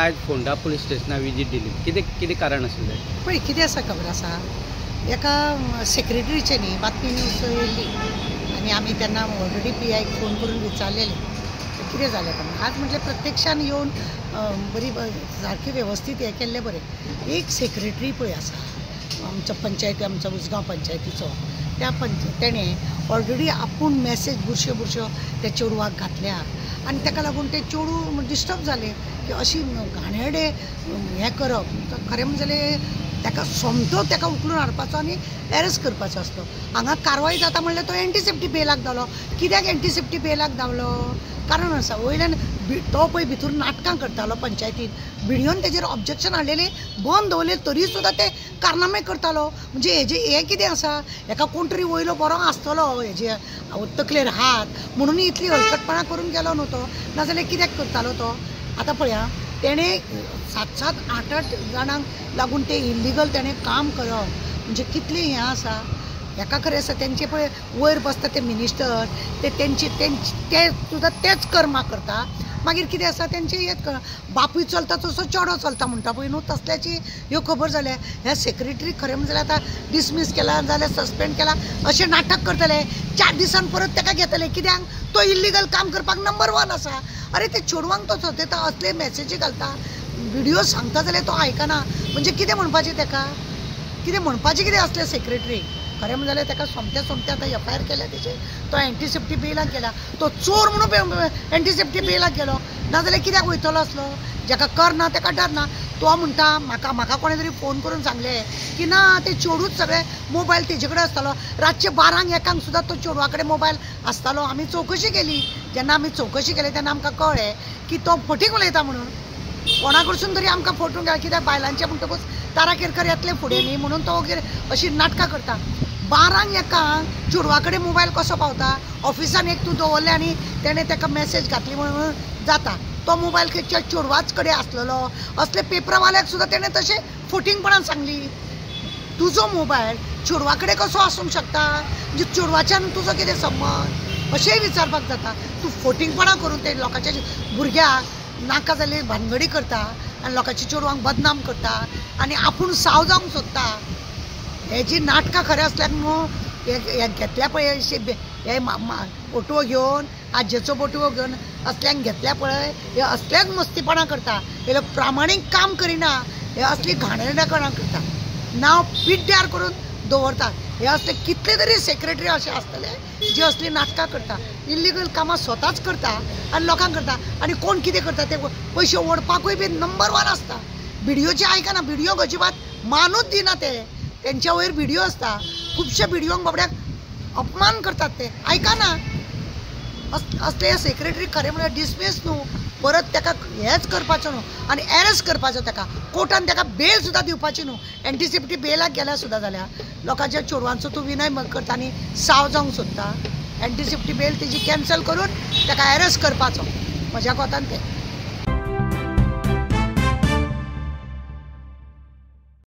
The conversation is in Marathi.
आज फोंडा पुलीस स्टेशनार विजीट दिली, कितें कारण आशिल्लें? पळय कितें आसा खबर आसा, एका सेक्रेटरीचे न्ही बातमी न्यूज येयल्ली आनी आमी तेन्ना ऑलरेडी PIक फोन करून विचारलेलें कितें जालें पण आज म्हटलें प्रत्यक्षान येवन बरी सारकी वेवस्थीत हें केल्लें बरें. एक सेक्रेटरी पळय आसा आमच्या पंचायती, आमच्या उसगांव पंचायतीचो, तेणें ऑलरेडी आपूण मॅसेज बुरश्यो त्या चेडवाक घातल्या आनी ताका लागून तें चेडूं डिस्टर्ब जालें की अशी घाणेरडे हें करप. खरें म्हणजें ताका सोमतो ताका उखलून हाडपाचो आनी एरेस्ट करपाचो आसलो. हांगा कारवाय जाता म्हणल्यार तो एंटीसेप्टी बेलाक धांवलो. कित्याक एंटीसेप्टी बेलाक धांवलो? कारण आसा, वयल्यान तो पळय भितर नाटकां करतालो पंचायतीन, भिडयोन तेजेर ऑब्जेक्शन हाडलेलें बंद दवरलें तरी सुद्दां ते कारनामे करतालो. म्हणजे हें कितें आसा, हेका कोण तरी वयलो बरो आसतलो हेजे तकलेर हात म्हणून इतली हलकटपणां करून गेलो न्हू तो, नाजाल्यार कित्याक करतालो तो? आतां पळया, तेणें 7-7, 8-8 जाणांक लागून ते इल्लिगल तेणें काम करप म्हणजे कितलें हें आसा. हेका खरें आसा तेंचे पळय वयर बसता ते मिनिस्टर, ते सुद्दां तेच कर्मां करता. मागीर कितें आसा तेंचे हेच बापूय चलता तसो चेडो चलता म्हणटा पळय न्हू, तसल्याची ह्यो खबर जाल्या. ह्या सेक्रेटरी खरें म्हणजे आतां डिसमीस केला जाल्यार सस्पेंड केला अशें नाटक करतले. 4 दिसान परत ताका घेतले. कित्याक? तो इल्लिगल काम करपाक नंबर 1 आसा. अरे ते चेडवांक तो सतयता, असले मॅसेजी घालता, व्हिडियो सांगता जाल्यार तो आयकना. म्हणजे कितें म्हणपाचें ताका? कितें म्हणपाचें कितें असलें सेक्रेटरी? खरें म्हणजे ताका सोमते आतां FIR केल्या तेजेर. तो एंटीसेप्टी बेलाक गेला. तो चोर म्हणून एंटीसेप्टी बेलाक गेलो, नाजाल्यार कित्याक वयतलो असलो? जाका कर ना ताका डर ना. तो म्हणटा म्हाका कोणें तरी फोन करून सांगलें की ना, ते चेडूच सगळे मोबायल तेजे कडेन आसतालो. रातचे 12-1 सुद्दां तो चेडवा कडेन मोबायल आसतालो. आमी चवकशी केली. जेन्ना आमी चवकशी केली तेन्ना आमकां कळ्ळें की तो फटींग उलयता म्हणून. कोणा कडसून तरी आमकां फटून गेला. कित्याक बायलांचे म्हणटकूच ताराकेरकर येतले फुडें न्ही म्हणून तो अशी नाटकां करता. 12-1 चेडवा कडेन मोबायल कसो पावता? ऑफिसान एक तूं दवरलें आनी तेणें ताका मॅसेज घातली म्हणून जाता. तो मोबायल खंयच्या चेडवाच कडेन आसलेलो. असले पेपरवाल्याक सुद्दां तेणें तशें फटींगपणान सांगली. तुजो मोबायल चेडवा कडेन कसो आसूंक शकता? म्हणजे चेडवाच्यान तुजो कितें संबंद? अशेंय विचारपाक जाता. तूं फटींगपणां करून ते लोकांच्या भुरग्याक नाका जाल्ली भानगडी करता आनी लोकांच्या चेडवांक बदनाम करता आनी आपूण साव जावंक सोदता. हेजी नाटकां खरें असल्याक न्हू, हे घेतल्या पळय हे फोटो घेवन, आजेचो फोटो घेवन असल्यांक घेतल्या पळय, हे असल्याक मस्तीपणां करता. हे लोक प्रामाणीक काम करिना, हे असली घाणेरडेपणां करता, नांव पिड्ड्यार करून दवरता. हे असले कितले तरी सेक्रेटरी असे आसतले जे असली नाटकां करता, इल्लिगल कामां स्वताच करता आनी लोकांक करता. आनी कोण कितें करता ते पयशे ओडपाकूय बी नंबर 1 आसता. व्हिडियोचे आयकना, व्हिडियो अजिबात मानूच दिना ते. तेंच्या वयर व्हिडियो आसता. खुबशे व्हिडियोंक बाबड्याक अपमान करतात ते, आयकना. असले सेक्रेटरी खरें म्हळ्यार डिसमीस न्हू, परत ताका हेच करपाचो न्हू आनी एरेस्ट करपाचो. ताका कोर्टान ताका बेल सुद्दां दिवपाची न्हू. एंटीसेप्टी बेलाक गेल्या सुद्दां जाल्यार लोकांच्या चेडवांचो तूं विनय करता आनी साव जावंक सोदता. एंटीसेप्टी बेल तेजी कॅन्सल करून ताका एरेस्ट करपाचो. म्हज्या कोतान तें